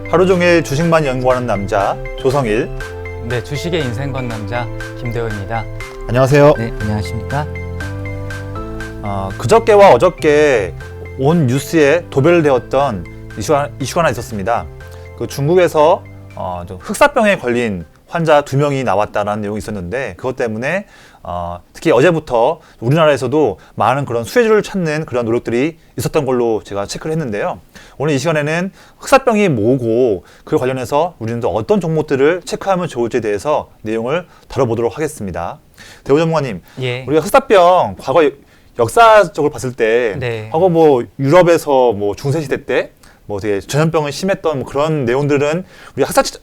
하루 종일 주식만 연구하는 남자 조성일. 네, 주식의 인생 건 남자 김대호입니다. 안녕하세요. 네, 안녕하십니까? 그저께와 어저께 온 뉴스에 도배되었던 이슈가 하나 있었습니다. 그 중국에서 좀 흑사병에 걸린 환자 2명이 나왔다는 내용이 있었는데, 그것 때문에 특히 어제부터 우리나라에서도 많은 그런 수혜주를 찾는 그런 노력들이 있었던 걸로 제가 체크를 했는데요. 오늘 이 시간에는 흑사병이 뭐고 그 관련해서 우리는 또 어떤 종목들을 체크하면 좋을지에 대해서 내용을 다뤄보도록 하겠습니다. 대호 전문가님, 예. 우리가 흑사병 과거 역사적으로 봤을 때, 네. 과거 뭐 유럽에서 뭐 중세시대 때 뭐 되게 전염병이 심했던 뭐 그런 내용들은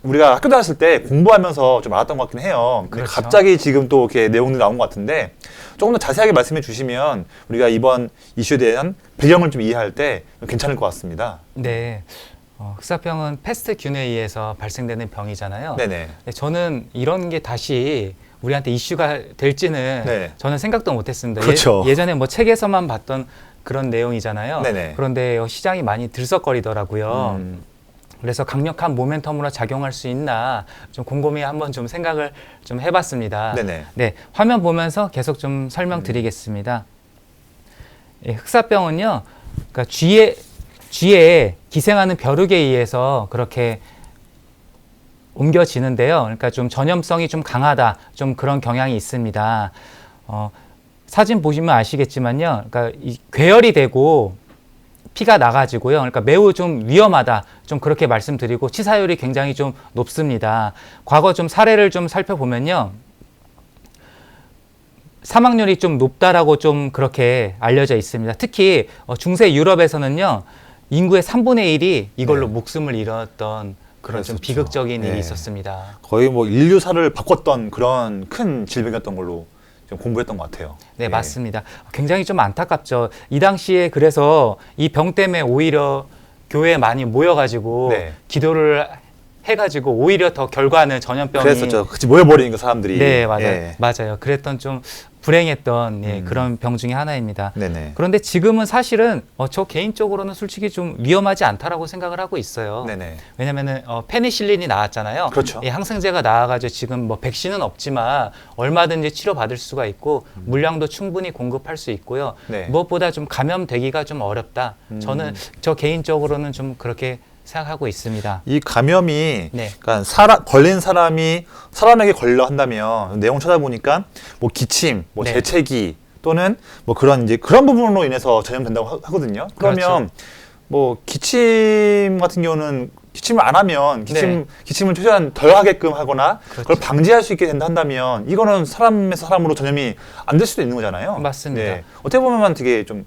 우리가 학교 다녔을 때 공부하면서 좀 알았던 것 같긴 해요. 근데 그렇죠. 갑자기 지금 또 이렇게 내용들이 나온 것 같은데, 조금 더 자세하게 말씀해 주시면 우리가 이번 이슈에 대한 배경을 좀 이해할 때 괜찮을 것 같습니다. 네. 흑사병은 패스트균에 의해서 발생되는 병이잖아요. 네네. 네, 저는 이런 게 다시 우리한테 이슈가 될지는 네. 저는 생각도 못했습니다. 그렇죠. 예전에 뭐 책에서만 봤던 그런 내용이잖아요. 네네. 그런데 시장이 많이 들썩거리더라고요. 그래서 강력한 모멘텀으로 작용할 수 있나 좀 곰곰이 한번 좀 생각을 좀 해봤습니다. 네네. 네, 화면 보면서 계속 좀 설명드리겠습니다. 예, 흑사병은요, 그러니까 쥐에 기생하는 벼룩에 의해서 그렇게 옮겨지는데요. 그러니까 좀 전염성이 좀 강하다, 좀 그런 경향이 있습니다. 사진 보시면 아시겠지만요, 그러니까 이 괴열이 되고 피가 나가지고요. 그러니까 매우 좀 위험하다, 좀 그렇게 말씀드리고 치사율이 굉장히 좀 높습니다. 과거 좀 사례를 좀 살펴보면요, 사망률이 좀 높다라고 좀 그렇게 알려져 있습니다. 특히 중세 유럽에서는요, 인구의 3분의 1이 이걸로 네. 목숨을 잃었던 그런 좀 그랬었죠. 비극적인 일이 네. 있었습니다. 거의 뭐 인류사를 바꿨던 그런 큰 질병이었던 걸로 좀 공부했던 것 같아요. 네, 맞습니다. 굉장히 좀 안타깝죠. 이 당시에 그래서 이 병 때문에 오히려 교회에 많이 모여가지고 네. 기도를 해가지고 오히려 더 결과는 전염병이 그랬었죠. 같이 모여버리는 거 사람들이. 네, 맞아요. 예. 맞아요. 그랬던 좀 불행했던 그런 병 중에 하나입니다. 네네. 그런데 지금은 사실은 저 개인적으로는 솔직히 좀 위험하지 않다라고 생각을 하고 있어요. 네네. 왜냐면은 페니실린이 나왔잖아요. 그렇죠. 이 항생제가 나와가지고 지금 뭐 백신은 없지만 얼마든지 치료받을 수가 있고 물량도 충분히 공급할 수 있고요. 네. 무엇보다 좀 감염되기가 좀 어렵다. 저는 저 개인적으로는 좀 그렇게 생각하고 있습니다. 이 감염이, 네. 그러니까 걸린 사람이 사람에게 걸려 한다면, 내용 찾아보니까 뭐 기침, 뭐 네. 재채기 또는 뭐 그런 이제 그런 부분으로 인해서 전염된다고 하거든요. 그러면 그렇죠. 뭐 기침 같은 경우는 기침을 안 하면 네. 기침을 최대한 덜 하게끔 하거나 그렇죠. 그걸 방지할 수 있게 된다 한다면, 이거는 사람에서 사람으로 전염이 안 될 수도 있는 거잖아요. 맞습니다. 어떻게 보면 되게 좀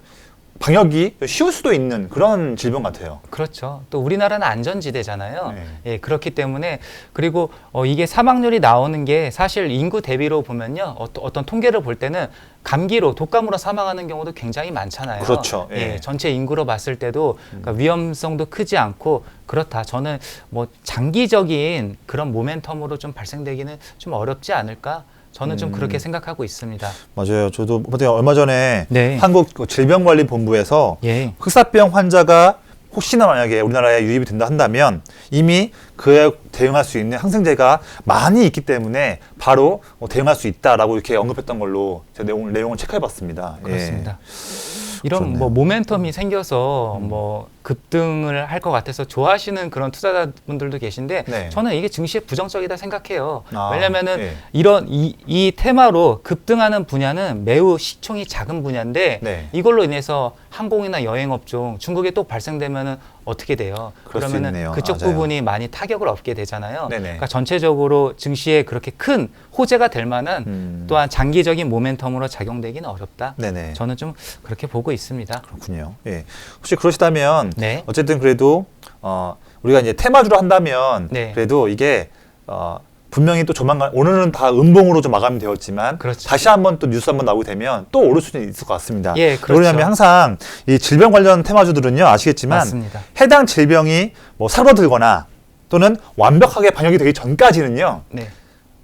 방역이 쉬울 수도 있는 그런 질병 같아요. 그렇죠. 또 우리나라는 안전지대잖아요. 네. 예, 그렇기 때문에 그리고 이게 사망률이 나오는 게 사실 인구 대비로 보면요, 어떤 통계를 볼 때는 감기로 독감으로 사망하는 경우도 굉장히 많잖아요. 그렇죠. 예. 예, 전체 인구로 봤을 때도 그러니까 위험성도 크지 않고 그렇다. 저는 뭐 장기적인 그런 모멘텀으로 좀 발생되기는 좀 어렵지 않을까? 저는 좀 그렇게 생각하고 있습니다. 맞아요. 저도 얼마 전에 네. 한국 질병관리본부에서 예. 흑사병 환자가 혹시나 만약에 우리나라에 유입이 된다 한다면 이미 그에 대응할 수 있는 항생제가 많이 있기 때문에 바로 대응할 수 있다라고 이렇게 언급했던 걸로 제가 내용을 체크해봤습니다. 그렇습니다. 이런 그렇네요. 뭐 모멘텀이 생겨서 뭐 급등을 할 것 같아서 좋아하시는 그런 투자자분들도 계신데 네. 저는 이게 증시에 부정적이다 생각해요. 아, 왜냐면은 예. 이런 이 테마로 급등하는 분야는 매우 시총이 작은 분야인데 네. 이걸로 인해서 항공이나 여행업종 중국에 또 발생되면은 어떻게 돼요? 그럴 수 그러면은 있네요. 그쪽 맞아요. 부분이 많이 타격을 얻게 되잖아요. 네네. 그러니까 전체적으로 증시에 그렇게 큰 호재가 될 만한 또한 장기적인 모멘텀으로 작용되기는 어렵다. 네네. 저는 좀 그렇게 보고 있습니다. 그렇군요. 예. 혹시 그러시다면 네. 어쨌든 그래도 우리가 이제 테마주로 한다면 네. 그래도 이게 분명히 또 조만간, 오늘은 다 음봉으로 좀 마감이 되었지만 그렇죠. 다시 한번 또 뉴스 한번 나오게 되면 또 오를 수는 있을 것 같습니다. 예, 그렇죠. 왜냐하면 항상 이 질병 관련 테마주들은요, 아시겠지만 맞습니다. 해당 질병이 뭐 사그러들거나 또는 완벽하게 방역이 되기 전까지는요, 네.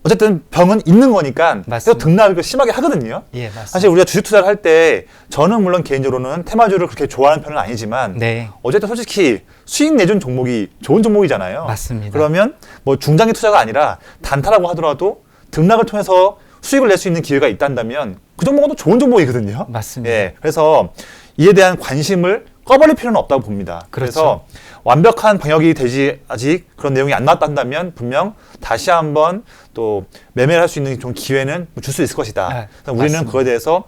어쨌든 병은 있는 거니까 계속 맞습니다. 등락을 심하게 하거든요. 예, 맞습니다. 사실 우리가 주식 투자를 할 때 저는 물론 개인적으로는 테마주를 그렇게 좋아하는 편은 아니지만 네, 어쨌든 솔직히 수익 내준 종목이 좋은 종목이잖아요. 맞습니다. 그러면 뭐 중장기 투자가 아니라 단타라고 하더라도 등락을 통해서 수익을 낼 수 있는 기회가 있다면 그 종목은 또 좋은 종목이거든요. 맞습니다. 예, 그래서 이에 대한 관심을 꺼버릴 필요는 없다고 봅니다. 그렇죠. 그래서 완벽한 방역이 되지 아직 그런 내용이 안 나왔다 한다면 분명 다시 한번 또 매매를 할 수 있는 좀 기회는 줄 수 있을 것이다. 네, 그래서 우리는 맞습니다. 그거에 대해서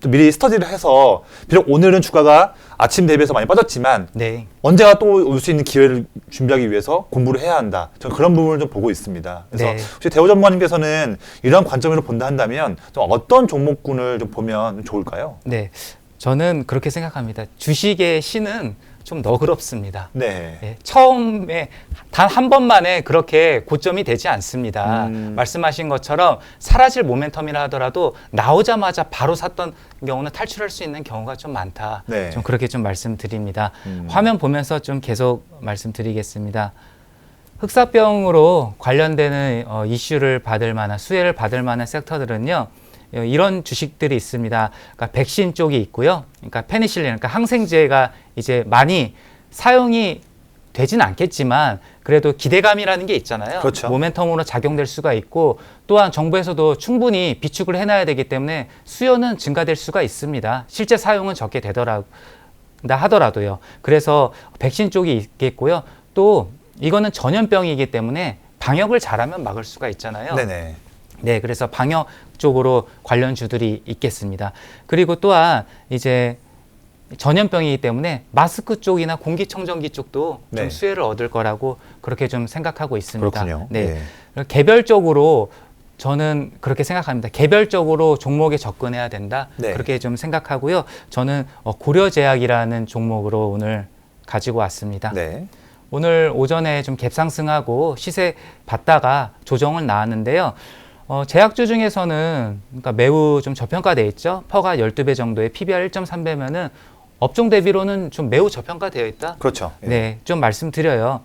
또 미리 스터디를 해서 비록 오늘은 주가가 아침 대비해서 많이 빠졌지만 네, 언제가 또 올 수 있는 기회를 준비하기 위해서 공부를 해야 한다. 저는 그런 부분을 좀 보고 있습니다. 그래서 네. 혹시 대호 전문가님께서는 이런 관점으로 본다 한다면 좀 어떤 종목군을 좀 보면 좋을까요? 네. 저는 그렇게 생각합니다. 주식의 신은 좀 너그럽습니다. 네. 예, 처음에 단 한 번만에 그렇게 고점이 되지 않습니다. 말씀하신 것처럼 사라질 모멘텀이라 하더라도 나오자마자 바로 샀던 경우는 탈출할 수 있는 경우가 좀 많다. 네. 좀 그렇게 좀 말씀드립니다. 화면 보면서 좀 계속 말씀드리겠습니다. 흑사병으로 관련되는 이슈를 받을 만한 수혜를 받을 만한 섹터들은요. 이런 주식들이 있습니다. 그러니까 백신 쪽이 있고요. 그러니까 페니실린, 그러니까 항생제가 이제 많이 사용이 되진 않겠지만 그래도 기대감이라는 게 있잖아요. 그렇죠. 모멘텀으로 작용될 수가 있고 또한 정부에서도 충분히 비축을 해놔야 되기 때문에 수요는 증가될 수가 있습니다. 실제 사용은 적게 되더라 하더라도요. 그래서 백신 쪽이 있겠고요. 또 이거는 전염병이기 때문에 방역을 잘하면 막을 수가 있잖아요. 네네. 네, 그래서 방역 쪽으로 관련주들이 있겠습니다. 그리고 또한 이제 전염병이기 때문에 마스크 쪽이나 공기청정기 쪽도 네. 좀 수혜를 얻을 거라고 그렇게 좀 생각하고 있습니다. 그렇군요. 네. 개별적으로 저는 그렇게 생각합니다. 개별적으로 종목에 접근해야 된다. 네. 그렇게 좀 생각하고요. 저는 고려제약이라는 종목으로 오늘 가지고 왔습니다. 네. 오늘 오전에 좀 갭상승하고 시세 봤다가 조정을 나왔는데요. 제약주 중에서는 그러니까 매우 좀 저평가되어 있죠. 퍼가 12배 정도의 PBR 1.3배면은 업종 대비로는 좀 매우 저평가되어 있다. 그렇죠. 예. 네, 좀 말씀드려요.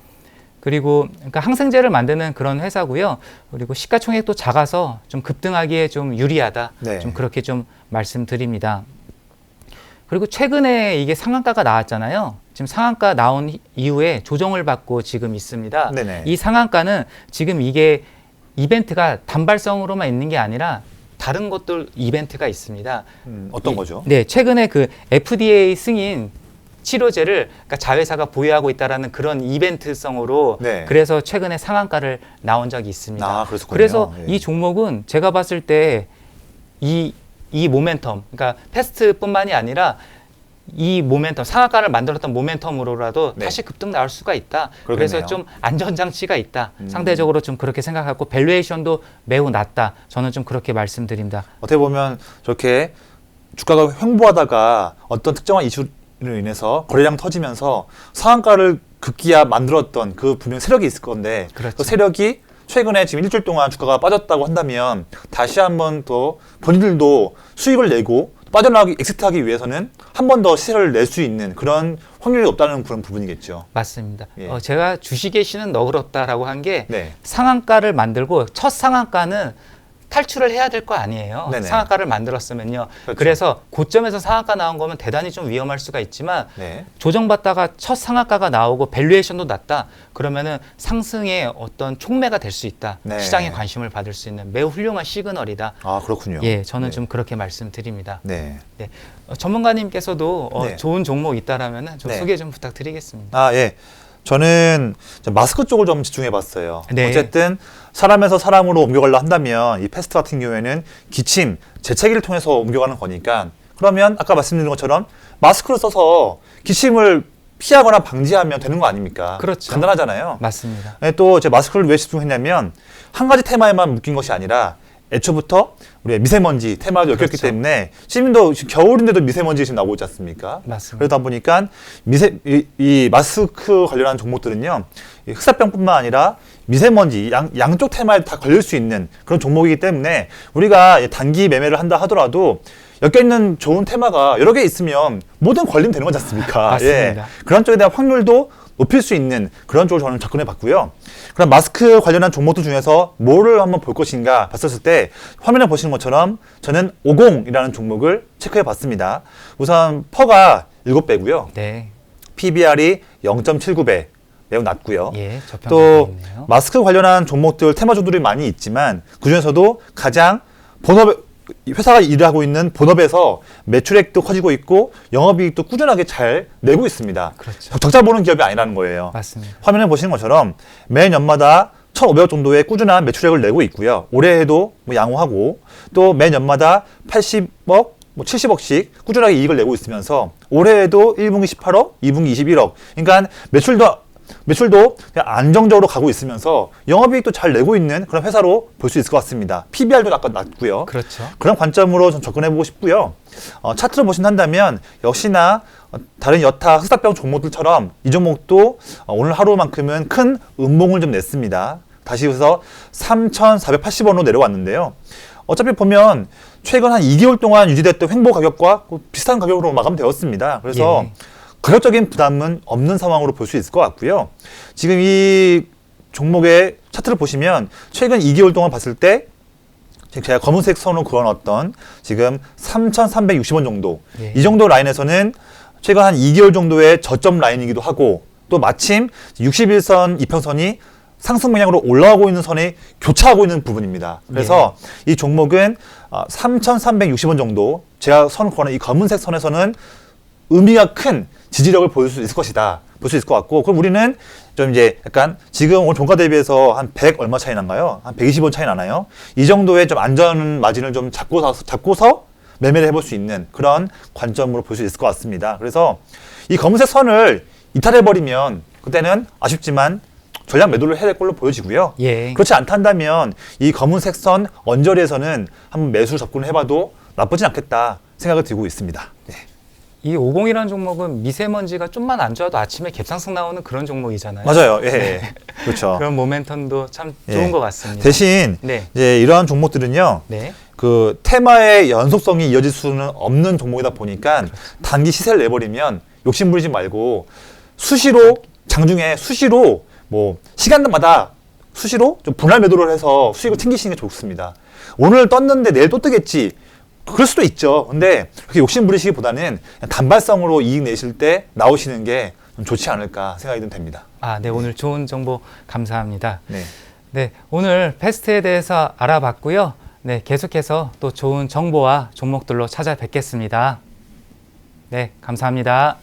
그리고 그러니까 항생제를 만드는 그런 회사고요. 그리고 시가총액도 작아서 좀 급등하기에 좀 유리하다. 네. 좀 그렇게 좀 말씀드립니다. 그리고 최근에 이게 상한가가 나왔잖아요. 지금 상한가 나온 이후에 조정을 받고 지금 있습니다. 네네. 이 상한가는 지금 이게 이벤트가 단발성으로만 있는 게 아니라 다른 것들 이벤트가 있습니다. 어떤 거죠? 네, 최근에 그 FDA 승인 치료제를 그러니까 자회사가 보유하고 있다라는 그런 이벤트성으로 네. 그래서 최근에 상한가를 나온 적이 있습니다. 아, 그렇군요. 그래서 예. 이 종목은 제가 봤을 때 이 모멘텀, 그러니까 패스트뿐만이 아니라 이 모멘텀, 상한가를 만들었던 모멘텀으로라도 네. 다시 급등 나올 수가 있다. 그러겠네요. 그래서 좀 안전장치가 있다. 상대적으로 좀 그렇게 생각하고 밸류에이션도 매우 낮다. 저는 좀 그렇게 말씀드립니다. 어떻게 보면 저렇게 주가가 횡보하다가 어떤 특정한 이슈로 인해서 거래량 터지면서 상한가를 급기야 만들었던 그 분명 세력이 있을 건데 그렇죠. 그 세력이 최근에 지금 일주일 동안 주가가 빠졌다고 한다면 다시 한번 또 본인들도 수익을 내고 빠져나가기 엑시트하기 위해서는 한 번 더 시세를 낼 수 있는 그런 확률이 없다는 그런 부분이겠죠. 맞습니다. 예. 제가 주식의 신은 너그럽다라고 한 게 네. 상한가를 만들고 첫 상한가는 탈출을 해야 될 거 아니에요. 네네. 상한가를 만들었으면요. 그렇죠. 그래서 고점에서 상한가 나온 거면 대단히 좀 위험할 수가 있지만 네. 조정받다가 첫 상한가가 나오고 밸류에이션도 낮다. 그러면은 상승의 어떤 촉매가 될 수 있다. 네. 시장의 관심을 받을 수 있는 매우 훌륭한 시그널이다. 아, 그렇군요. 예, 저는 네. 좀 그렇게 말씀드립니다. 네. 네. 전문가님께서도 네. 좋은 종목 있다라면 좀 네. 소개 좀 부탁드리겠습니다. 아, 예. 저는 마스크 쪽을 좀 집중해 봤어요. 네. 어쨌든 사람에서 사람으로 옮겨가려 한다면 이 패스트 같은 경우에는 기침, 재채기를 통해서 옮겨가는 거니까 그러면 아까 말씀드린 것처럼 마스크를 써서 기침을 피하거나 방지하면 되는 거 아닙니까? 그렇죠. 간단하잖아요. 맞습니다. 네, 또 제 마스크를 왜 집중했냐면 한 가지 테마에만 묶인 것이 아니라 애초부터 우리 미세먼지 테마도 엮였기 그렇죠. 때문에 지금도 지금 겨울인데도 미세먼지 지금 나오고 있지 않습니까? 맞습니다. 그러다 보니까 이 마스크 관련한 종목들은요 이 흑사병뿐만 아니라 미세먼지 양쪽 테마에 다 걸릴 수 있는 그런 종목이기 때문에 우리가 단기 매매를 한다 하더라도 엮여있는 좋은 테마가 여러 개 있으면 뭐든 걸리면 되는 거지 않습니까? 맞습니다. 예. 그런 쪽에 대한 확률도 높일 수 있는 그런 쪽으로 저는 접근해 봤고요. 그럼 마스크 관련한 종목들 중에서 뭐를 한번 볼 것인가 봤었을 때 화면에 보시는 것처럼 저는 50이라는 종목을 체크해 봤습니다. 우선 퍼가 7배고요. 네. PBR이 0.79배. 매우 낮고요. 예, 저평가 또 있네요. 마스크 관련한 종목들 테마주들이 많이 있지만 그중에서도 가장 본업 회사가 일하고 있는 본업에서 매출액도 커지고 있고 영업이익도 꾸준하게 잘 내고 있습니다. 그렇죠. 적자 보는 기업이 아니라는 거예요. 맞습니다. 화면에 보시는 것처럼 매년마다 1,500억 정도의 꾸준한 매출액을 내고 있고요. 올해에도 뭐 양호하고 또 매년마다 80억, 뭐 70억씩 꾸준하게 이익을 내고 있으면서 올해에도 1분기 18억, 2분기 21억. 그러니까 매출도 그냥 안정적으로 가고 있으면서 영업이익도 잘 내고 있는 그런 회사로 볼 수 있을 것 같습니다. PBR도 아까 낮고요. 그렇죠. 그런 관점으로 좀 접근해보고 싶고요. 차트를 보신다면 역시나 다른 여타 흑사병 종목들처럼 이 종목도 오늘 하루만큼은 큰 음봉을 좀 냈습니다. 다시 해서 3,480원으로 내려왔는데요. 어차피 보면 최근 한 2개월 동안 유지됐던 횡보 가격과 비슷한 가격으로 마감되었습니다. 그래서 예. 가격적인 부담은 없는 상황으로 볼 수 있을 것 같고요. 지금 이 종목의 차트를 보시면 최근 2개월 동안 봤을 때 제가 검은색 선으로 그어놨던 지금 3,360원 정도 예. 이 정도 라인에서는 최근 한 2개월 정도의 저점 라인이기도 하고 또 마침 61선 이평선이 상승 방향으로 올라오고 있는 선에 교차하고 있는 부분입니다. 그래서 이 종목은 3,360원 정도 제가 선을 그어놓은 이 검은색 선에서는 의미가 큰 지지력을 보일 수 있을 것이다. 볼 수 있을 것 같고, 그럼 우리는 좀 이제 약간 지금 오늘 종가 대비해서 한 100 얼마 차이 나나요? 한 120원 차이 나나요? 이 정도의 좀 안전 마진을 좀 잡고서 매매를 해볼 수 있는 그런 관점으로 볼 수 있을 것 같습니다. 그래서 이 검은색 선을 이탈해버리면 그때는 아쉽지만 전략 매도를 해야 될 걸로 보여지고요. 예. 그렇지 않다면 이 검은색 선 언저리에서는 한번 매수 접근을 해봐도 나쁘진 않겠다 생각을 들고 있습니다. 네. 이 50이라는 종목은 미세먼지가 좀만 안 좋아도 아침에 갭상승 나오는 그런 종목이잖아요. 맞아요. 예. 그렇죠. 그런 모멘텀도 참 예. 좋은 것 같습니다. 대신 네. 이제 이러한 종목들은요. 네. 그 테마의 연속성이 이어질 수는 없는 종목이다 보니까 단기 시세를 내버리면 욕심 부리지 말고 수시로 장중에 수시로 뭐 시간마다 수시로 좀 분할 매도를 해서 수익을 챙기시는 게 좋습니다. 오늘 떴는데 내일 또 뜨겠지. 그럴 수도 있죠. 근데 그렇게 욕심 부리시기보다는 단발성으로 이익 내실 때 나오시는 게 좀 좋지 않을까 생각이 좀 됩니다. 아, 네. 오늘 좋은 정보 감사합니다. 네. 네. 오늘 패스트에 대해서 알아봤고요. 네. 계속해서 또 좋은 정보와 종목들로 찾아뵙겠습니다. 네. 감사합니다.